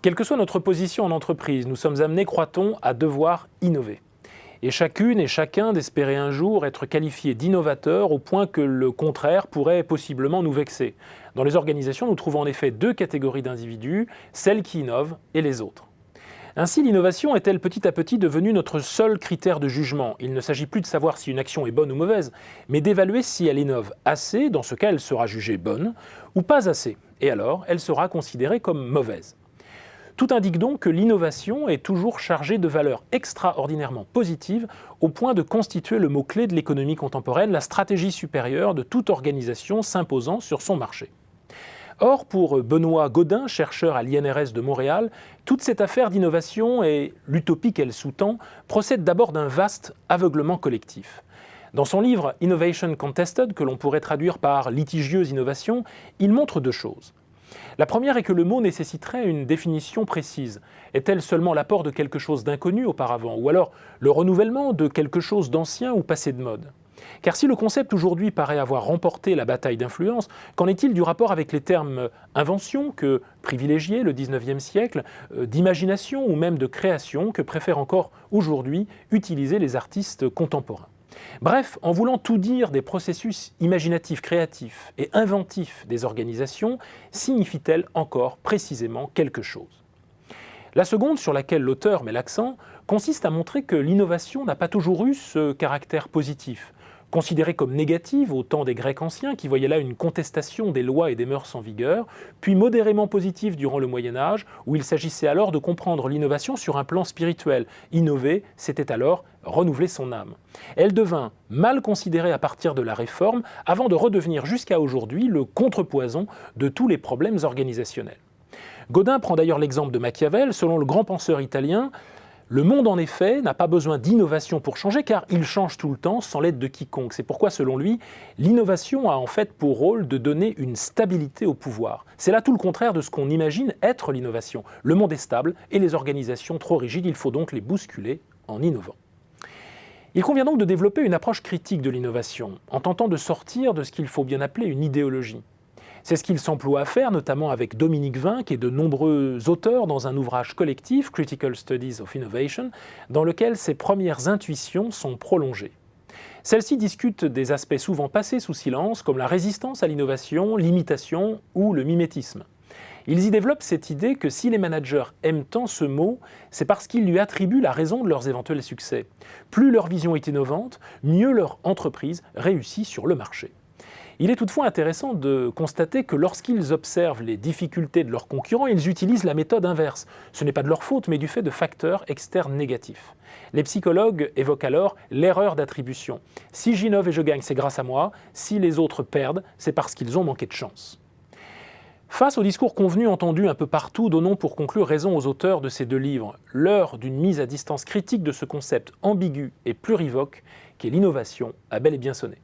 Quelle que soit notre position en entreprise, nous sommes amenés, croit-on, à devoir innover. Et chacune et chacun d'espérer un jour être qualifié d'innovateur au point que le contraire pourrait possiblement nous vexer. Dans les organisations, nous trouvons en effet deux catégories d'individus, celles qui innovent et les autres. Ainsi, l'innovation est-elle petit à petit devenue notre seul critère de jugement. Il ne s'agit plus de savoir si une action est bonne ou mauvaise, mais d'évaluer si elle innove assez, dans ce cas elle sera jugée bonne, ou pas assez, et alors elle sera considérée comme mauvaise. Tout indique donc que l'innovation est toujours chargée de valeurs extraordinairement positives au point de constituer le mot-clé de l'économie contemporaine, la stratégie supérieure de toute organisation s'imposant sur son marché. Or, pour Benoît Gaudin, chercheur à l'INRS de Montréal, toute cette affaire d'innovation et l'utopie qu'elle sous-tend procède d'abord d'un vaste aveuglement collectif. Dans son livre Innovation Contested, que l'on pourrait traduire par litigieuse innovation, il montre deux choses. La première est que le mot nécessiterait une définition précise. Est-elle seulement l'apport de quelque chose d'inconnu auparavant, ou alors le renouvellement de quelque chose d'ancien ou passé de mode ? Car si le concept aujourd'hui paraît avoir remporté la bataille d'influence, qu'en est-il du rapport avec les termes invention que privilégiait le XIXe siècle, d'imagination ou même de création que préfèrent encore aujourd'hui utiliser les artistes contemporains ? Bref, en voulant tout dire des processus imaginatifs, créatifs et inventifs des organisations, signifie-t-elle encore précisément quelque chose ? La seconde, sur laquelle l'auteur met l'accent, consiste à montrer que l'innovation n'a pas toujours eu ce caractère positif. Considérée comme négative au temps des Grecs anciens, qui voyaient là une contestation des lois et des mœurs en vigueur, puis modérément positive durant le Moyen-Âge, où il s'agissait alors de comprendre l'innovation sur un plan spirituel. Innover, c'était alors renouveler son âme. Elle devint mal considérée à partir de la Réforme, avant de redevenir jusqu'à aujourd'hui le contrepoison de tous les problèmes organisationnels. Gaudin prend d'ailleurs l'exemple de Machiavel. Selon le grand penseur italien, le monde, en effet, n'a pas besoin d'innovation pour changer, car il change tout le temps sans l'aide de quiconque. C'est pourquoi, selon lui, l'innovation a en fait pour rôle de donner une stabilité au pouvoir. C'est là tout le contraire de ce qu'on imagine être l'innovation. Le monde est stable et les organisations trop rigides, il faut donc les bousculer en innovant. Il convient donc de développer une approche critique de l'innovation, en tentant de sortir de ce qu'il faut bien appeler une idéologie. C'est ce qu'il s'emploie à faire, notamment avec Dominique Vinck et de nombreux auteurs dans un ouvrage collectif, Critical Studies of Innovation, dans lequel ses premières intuitions sont prolongées. Celles-ci discutent des aspects souvent passés sous silence, comme la résistance à l'innovation, l'imitation ou le mimétisme. Ils y développent cette idée que si les managers aiment tant ce mot, c'est parce qu'ils lui attribuent la raison de leurs éventuels succès. Plus leur vision est innovante, mieux leur entreprise réussit sur le marché. Il est toutefois intéressant de constater que lorsqu'ils observent les difficultés de leurs concurrents, ils utilisent la méthode inverse. Ce n'est pas de leur faute, mais du fait de facteurs externes négatifs. Les psychologues évoquent alors l'erreur d'attribution. Si j'innove et je gagne, c'est grâce à moi. Si les autres perdent, c'est parce qu'ils ont manqué de chance. Face au discours convenu entendu un peu partout, donnons pour conclure raison aux auteurs de ces deux livres. L'heure d'une mise à distance critique de ce concept ambigu et plurivoque qu'est l'innovation a bel et bien sonné.